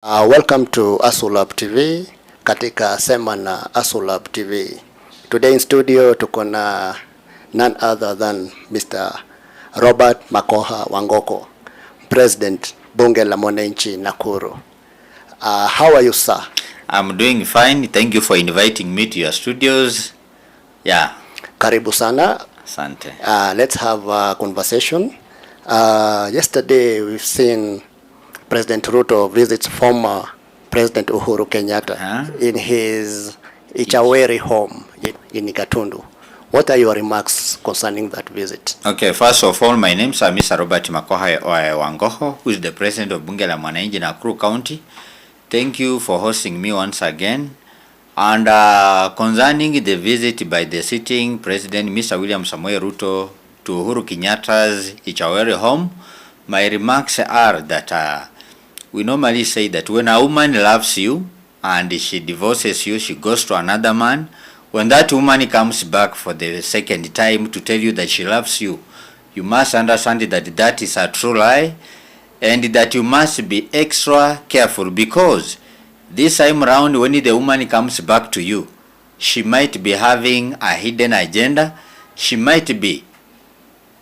Welcome to Asulab TV katika Sema na Asulab TV. Today in studio tuko na none other than Mr. Robert Makoha Wangoko, President Bunge la Mwananchi Nakuru. How are you, sir? I'm doing fine. Thank you for inviting me to your studios. Yeah. Karibu sana. Asante. Let's have a conversation. Yesterday we've seen President Ruto visits former President Uhuru Kenyatta in his Ichaweri home in Gatundu. What are your remarks concerning that visit? Okay, first of all, my name is Mr. Robert Makoha Wangoko, who is the President of Bunge la Mwananchi Nakuru County. Thank you for hosting me once again. And concerning the visit by the sitting President, Mr. William Samoei Ruto, to Uhuru Kenyatta's Ichaweri home, my remarks are that we normally say that when a woman loves you and she divorces you, she goes to another man. When that woman comes back for the second time to tell you that she loves you, you must understand that that is a true lie, and that you must be extra careful, because this time around when the woman comes back to you, she might be having a hidden agenda. She might be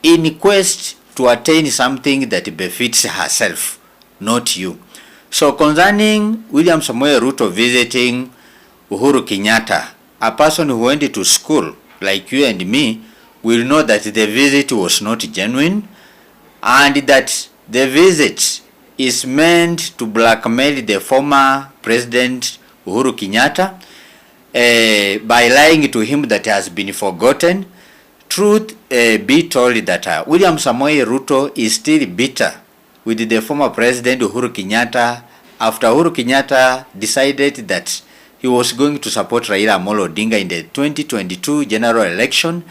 in quest to attain something that befits herself, not you. So concerning William Samoei Ruto visiting Uhuru Kenyatta, a person who went to school like you and me will know that the visit was not genuine, and that the visit is meant to blackmail the former President Uhuru Kenyatta by lying to him that has been forgotten. Truth be told that William Samoei Ruto is still bitter with the former President Uhuru Kenyatta after Uhuru Kenyatta decided that he was going to support Raila Amolo Odinga in the 2022 general election,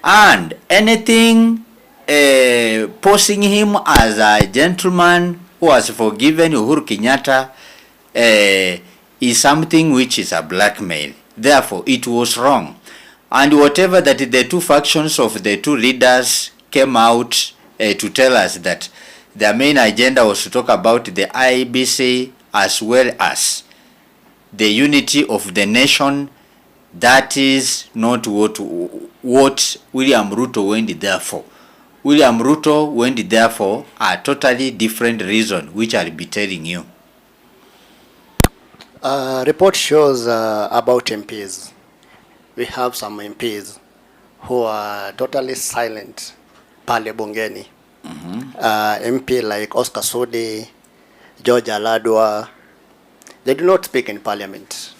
and anything posing him as a gentleman who has forgiven Uhuru Kenyatta is something which is a blackmail. Therefore, it was wrong. And whatever that the two factions of the two leaders came out to tell us that their main agenda was to talk about the IBC as well as the unity of the nation, that is not what William Ruto went there for. William Ruto went there for a totally different reason, which I'll be telling you. Report shows about MPs. We have some MPs who are totally silent pale bungeni. MP like Oscar Sudi, George Aladwa, they do not speak in parliament.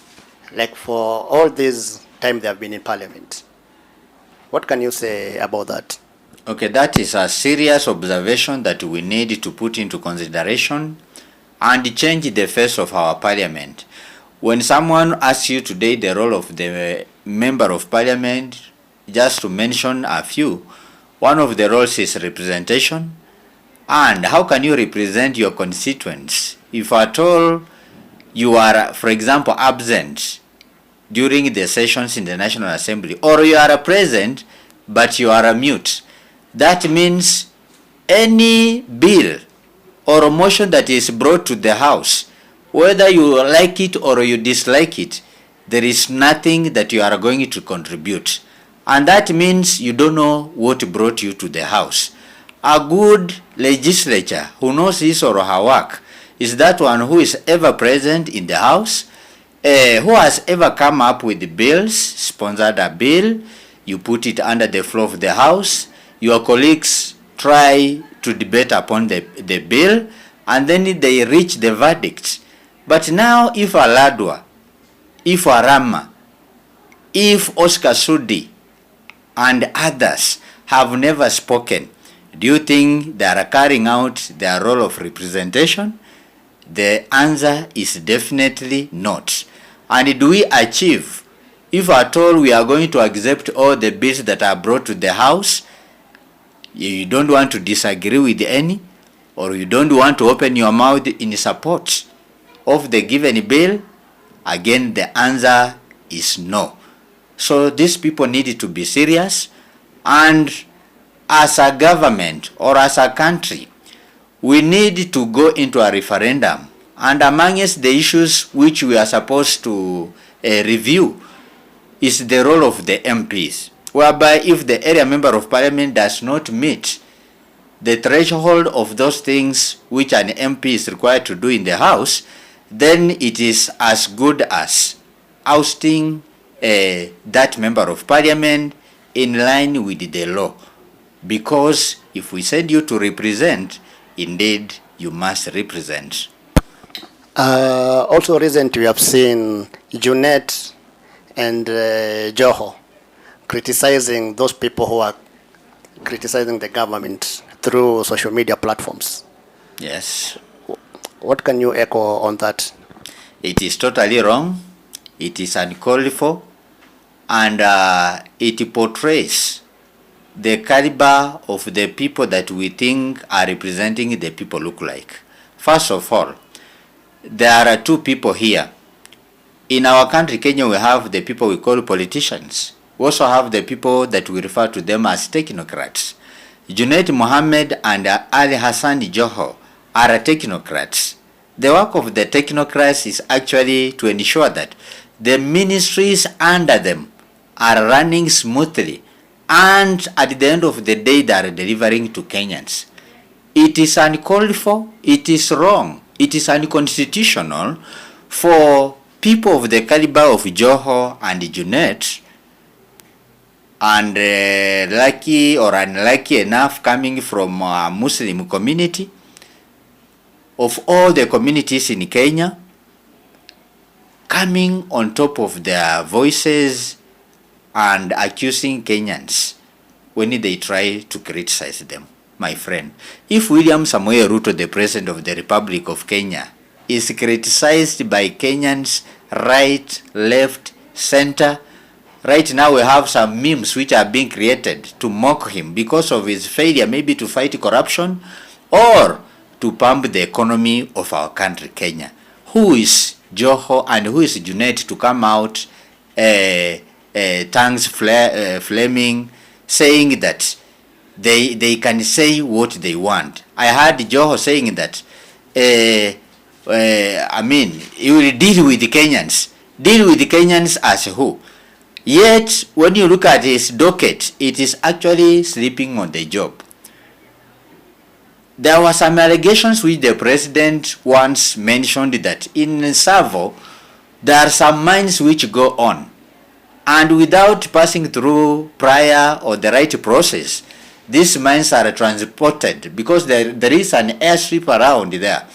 Like for all this time they have been in parliament. What can you say about that? Okay, that is a serious observation that we need to put into consideration and change the face of our parliament. When someone asks you today the role of the member of parliament, just to mention a few, one of the roles is representation. And how can you represent your constituents if at all you are, for example, absent during the sessions in the National Assembly, or you are present but you are mute? That means any bill or a motion that is brought to the House, whether you like it or you dislike it, there is nothing that you are going to contribute. And that means you don't know what brought you to the House. A good legislature who knows his or her work is that one who is ever present in the House, who has ever come up with bills, sponsored a bill, you put it under the floor of the House, your colleagues try to debate upon the bill, and then they reach the verdict. But now if Aladwa, if Arama, if Oscar Sudi and others have never spoken, do you think they are carrying out their role of representation? The answer is definitely not. And do we achieve, if at all we are going to accept all the bills that are brought to the House, you don't want to disagree with any, or you don't want to open your mouth in support of the given bill? Again, the answer is no. So these people need to be serious, and as a government or as a country, we need to go into a referendum And amongst the issues which we are supposed to review is the role of the MPs, whereby if the area member of parliament does not meet the threshold of those things which an MP is required to do in the house, then it is as good as ousting that member of parliament in line with the law. Because if we send you to represent, indeed you must represent. Also recently we have seen Junet and Joho criticizing those people who are criticizing the government through social media platforms. Yes. What can you echo on that? It is totally wrong. It is uncalled for, and it portrays the caliber of the people that we think are representing the people look like. First of all, there are two people here. In our country, Kenya, we have the people we call politicians. We also have the people that we refer to them as technocrats. Junaid Mohammed and Ali Hassan Joho are technocrats. The work of the technocrats is actually to ensure that the ministries under them are running smoothly, and at the end of the day they are delivering to Kenyans. It is uncalled for, it is wrong, it is unconstitutional for people of the caliber of Joho and Junet, and lucky or unlucky enough coming from a Muslim community, of all the communities in Kenya, coming on top of their voices and accusing Kenyans when they try to criticize them. My friend, if William Samoei Ruto, the President of the Republic of Kenya, is criticized by Kenyans right, left, center, right now we have some memes which are being created to mock him because of his failure maybe to fight corruption or to pump the economy of our country, Kenya. Who is Joho and who is Junet to come out tongues flaming, saying that they can say what they want? I heard Joho saying that I mean, he will deal with the Kenyans. Deal with the Kenyans as who? Yet, when you look at his docket, it is actually sleeping on the job. There were some allegations which the president once mentioned that in Savo, there are some mines which go on, and without passing through prior or the right process, these mines are transported because there is an airstrip around there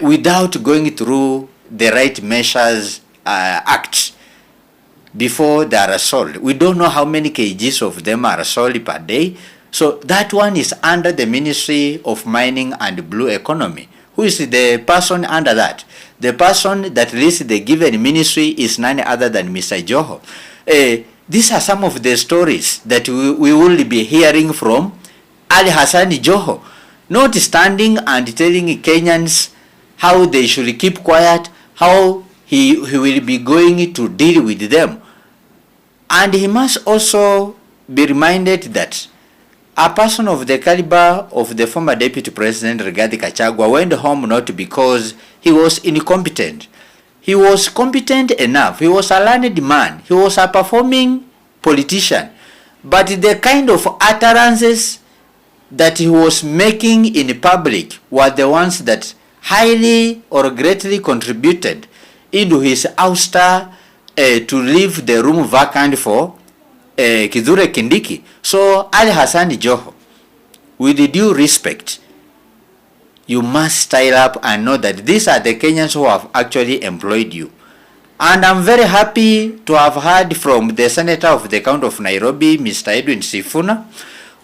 without going through the right measures act before they are sold. We don't know how many kgs of them are sold per day. So that one is under the Ministry of Mining and Blue Economy. Who is the person under that? The person that leads the given ministry is none other than Mr. Joho. These are some of the stories that we will be hearing from Ali Hassan Joho, not standing and telling Kenyans how they should keep quiet, how he will be going to deal with them. And he must also be reminded that a person of the caliber of the former Deputy President Rigathi Gachagua went home not because he was incompetent. He was competent enough. He was a learned man. He was a performing politician. But the kind of utterances that he was making in public were the ones that highly or greatly contributed into his ouster to leave the room vacant for Kithure Kindiki. So Ali Hassan Joho, with due respect, you must style up and know that these are the Kenyans who have actually employed you. And I'm very happy to have heard from the Senator of the County of Nairobi, Mr. Edwin Sifuna,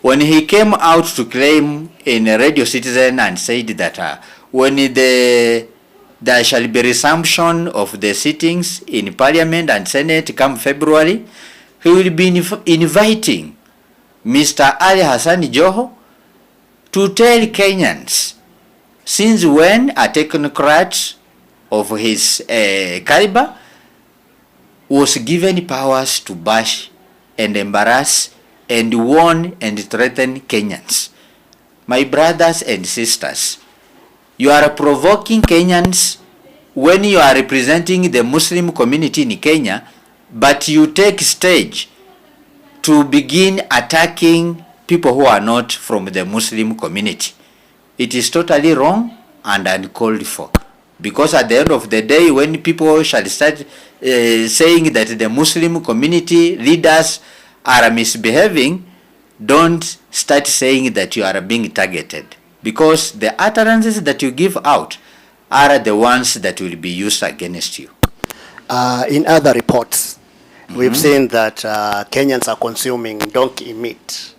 when he came out to claim in a Radio Citizen and said that when there shall be resumption of the sittings in Parliament and Senate come February, he will be inviting Mr. Ali Hassan Joho to tell Kenyans since when a technocrat of his caliber was given powers to bash and embarrass and warn and threaten Kenyans. My brothers and sisters, You are provoking Kenyans when you are representing the Muslim community in Kenya, but you take stage to begin attacking people who are not from the Muslim community. It is totally wrong and uncalled for. Because at the end of the day, when people shall start saying that the Muslim community leaders are misbehaving, don't start saying that you are being targeted. Because the utterances that you give out are the ones that will be used against you. In other reports, we've seen that Kenyans are consuming donkey meat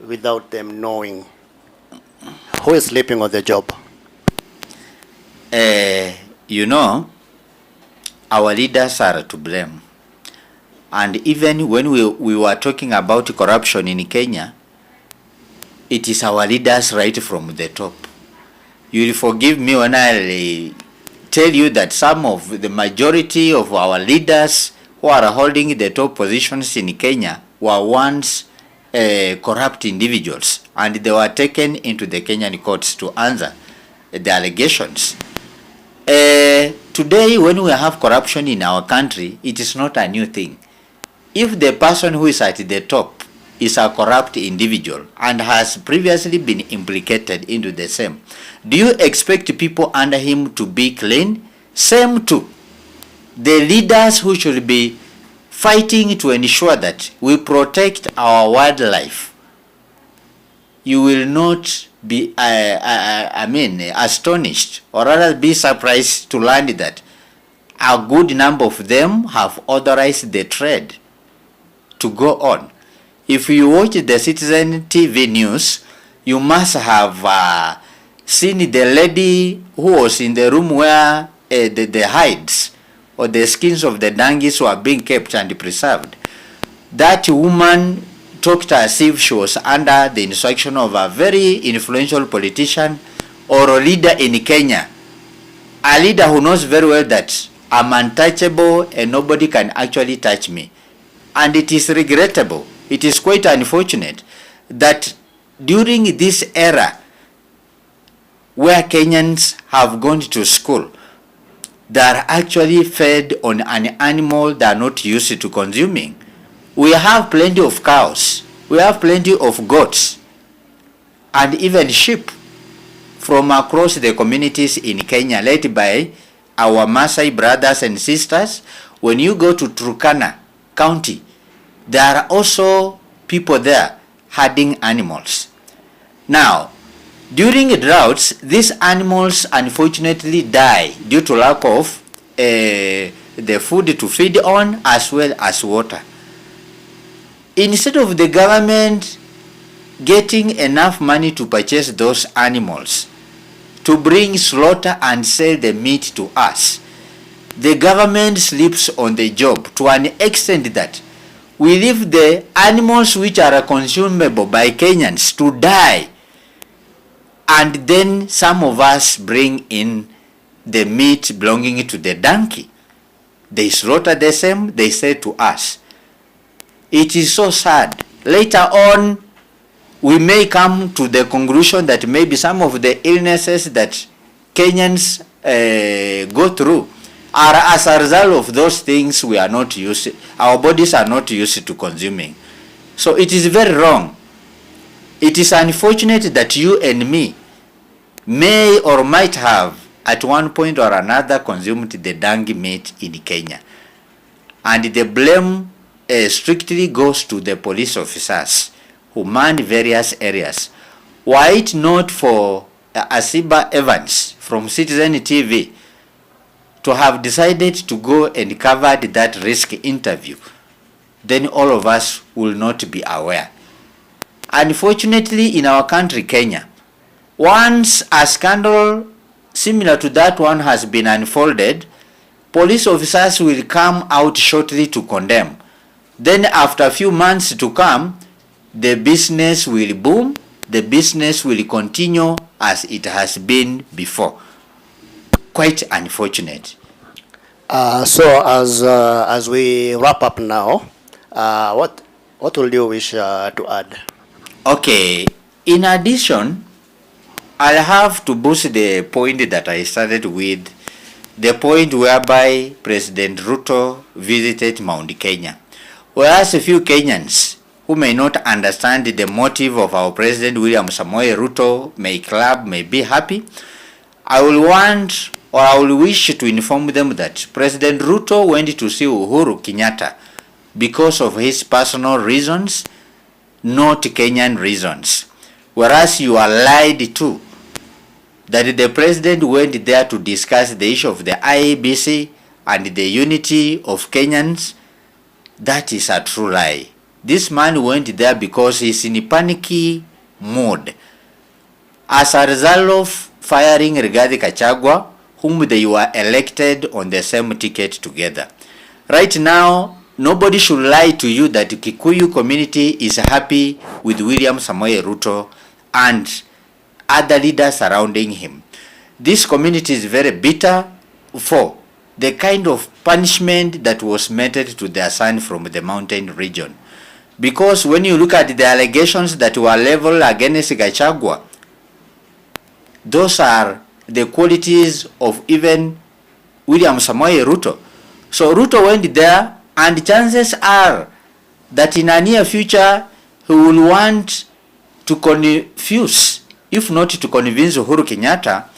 without them knowing. Who is sleeping on the job? You know, our leaders are to blame. And even when we were talking about corruption in Kenya, it is our leaders right from the top. You will forgive me when I tell you that some of the majority of our leaders who are holding the top positions in Kenya were once corrupt individuals, and they were taken into the Kenyan courts to answer the allegations. Today, when we have corruption in our country, it is not a new thing. If the person who is at the top is a corrupt individual and has previously been implicated into the same, do you expect people under him to be clean? Same too. The leaders who should be fighting to ensure that we protect our wildlife, you will not be astonished, or rather be surprised to learn that a good number of them have authorized the trade to go on. If you watch the Citizen TV news, you must have seen the lady who was in the room where the hides or the skins of the donkeys were being kept and preserved. That woman talked as if she was under the instruction of a very influential politician or a leader in Kenya. A leader who knows very well that I'm untouchable and nobody can actually touch me. And it is regrettable. It is quite unfortunate that during this era where Kenyans have gone to school, they are actually fed on an animal they are not used to consuming. We have plenty of cows, we have plenty of goats, and even sheep from across the communities in Kenya led by our Maasai brothers and sisters. When you go to Turkana County, there are also people there herding animals. Now, during droughts, these animals unfortunately die due to lack of the food to feed on as well as water. Instead of the government getting enough money to purchase those animals, to bring slaughter and sell the meat to us, the government sleeps on the job to an extent that we leave the animals which are consumable by Kenyans to die, and then some of us bring in the meat belonging to the donkey. They slaughter the same, they say to us. It is so sad. Later on, we may come to the conclusion that maybe some of the illnesses that Kenyans go through are as a result of those things we are not used, our bodies are not used to consuming. So it is very wrong. It is unfortunate that you and me may or might have at one point or another consumed the donkey meat in Kenya. And the blame strictly goes to the police officers who man various areas. Were it not for Asiba Evans from Citizen TV to have decided to go and cover that risk interview, then all of us will not be aware. Unfortunately, in our country, Kenya, once a scandal similar to that one has been unfolded, police officers will come out shortly to condemn. Then after a few months to come, the business will boom, the business will continue as it has been before. Quite unfortunate. So as we wrap up now, what would you wish to add? Okay, in addition, I'll have to boost the point that I started with, the point whereby President Ruto visited Mount Kenya. Whereas a few Kenyans who may not understand the motive of our President William Samoei Ruto may be happy, I will wish to inform them that President Ruto went to see Uhuru Kenyatta because of his personal reasons, not Kenyan reasons. Whereas you are lied to, that the president went there to discuss the issue of the IEBC and the unity of Kenyans. That is a true lie. This man went there because he's in a panicky mood as a result of firing Rigathi Gachagua, whom they were elected on the same ticket together. Right now, nobody should lie to you that the Kikuyu community is happy with William Samoei Ruto and other leaders surrounding him. This community is very bitter for the kind of punishment that was meted to their son from the mountain region. Because when you look at the allegations that were leveled against Gachagua, those are the qualities of even William Samoei Ruto. So Ruto went there, and chances are that in a near future he will want to confuse, if not to convince Uhuru Kenyatta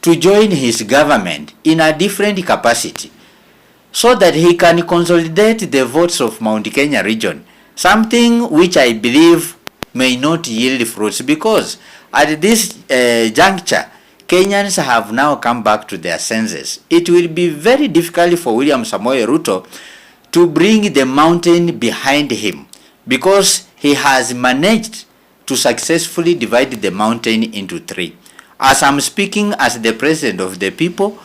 to join his government in a different capacity, so that he can consolidate the votes of Mount Kenya region, something which I believe may not yield fruits, because at this juncture, Kenyans have now come back to their senses. It will be very difficult for William Samoei Ruto to bring the mountain behind him, because he has managed to successfully divide the mountain into three. As I'm speaking as the president of the people,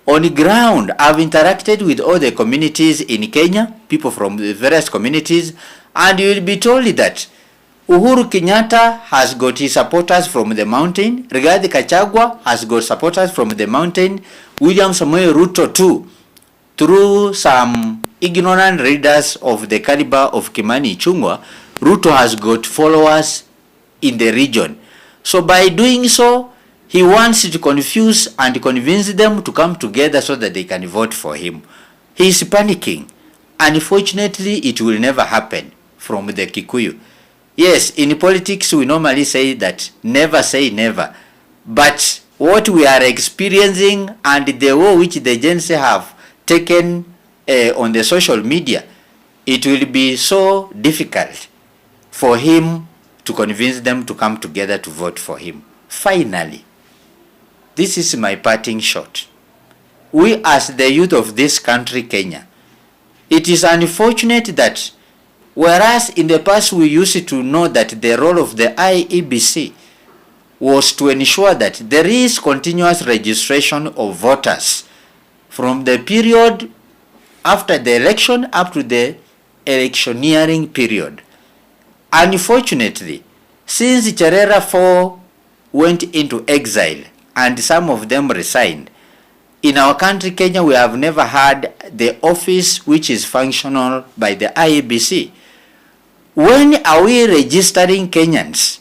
on the ground, I've interacted with all the communities in Kenya, people from the various communities, and you will be told that Uhuru Kenyatta has got his supporters from the mountain, Rigathi Gachagua has got supporters from the mountain, William Samoei Ruto too, through some ignorant readers of the caliber of Kimani Ichung'wah, Ruto has got followers in the region. So by doing so, he wants to confuse and convince them to come together so that they can vote for him. He is panicking. Unfortunately, it will never happen from the Kikuyu. Yes, in politics we normally say that never say never. But what we are experiencing and the way which the Gen Z have taken on the social media, it will be so difficult for him to convince them to come together to vote for him. Finally, this is my parting shot. We as the youth of this country, Kenya, it is unfortunate that whereas in the past we used to know that the role of the IEBC was to ensure that there is continuous registration of voters from the period after the election up to the electioneering period. Unfortunately, since Cherera 4 went into exile and some of them resigned, in our country, Kenya, we have never had the office which is functional by the IEBC. When are we registering Kenyans?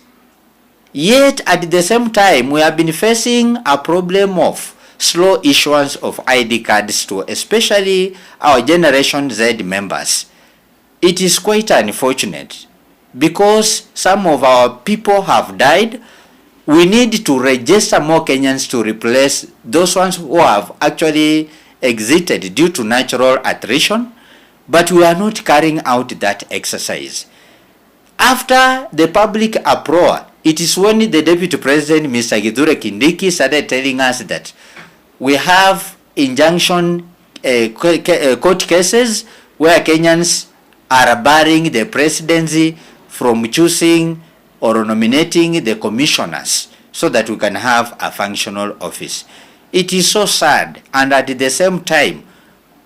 Yet at the same time, we have been facing a problem of slow issuance of ID cards to especially our Generation Z members. It is quite unfortunate because some of our people have died. We need to register more Kenyans to replace those ones who have actually exited due to natural attrition, but we are not carrying out that exercise. After the public uproar, it is when the Deputy President, Mr. Kithure Kindiki, started telling us that we have injunction court cases where Kenyans are barring the presidency from choosing or nominating the commissioners so that we can have a functional office. It is so sad, and at the same time,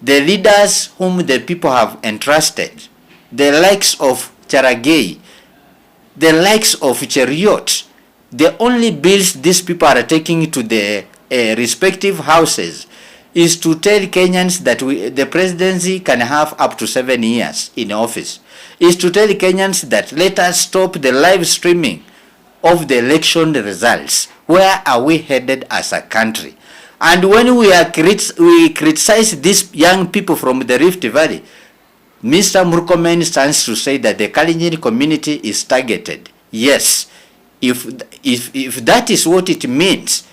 the leaders whom the people have entrusted, the likes of Charagei, the likes of Cheriot, the only bills these people are taking to the respective houses is to tell Kenyans that the presidency can have up to 7 years in office, is to tell Kenyans that let us stop the live streaming of the election results, where are we headed as a country? And when we criticize these young people from the Rift Valley, Mr. Murkomen stands to say that the Kalenjin community is targeted. Yes, if that is what it means,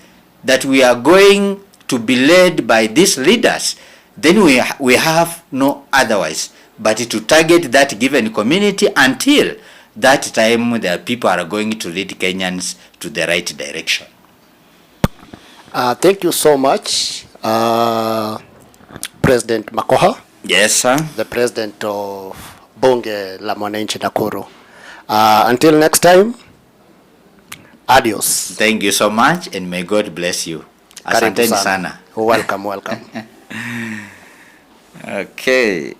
that we are going to be led by these leaders, then we have no otherwise but to target that given community until that time the people are going to lead Kenyans to the right direction. Thank you so much, President Makoha. Yes, sir. The president of Bunge la Mwananchi Nakuru. Until next time, adios. Thank you so much and may God bless you. Asanteni sana. Welcome, welcome. Okay.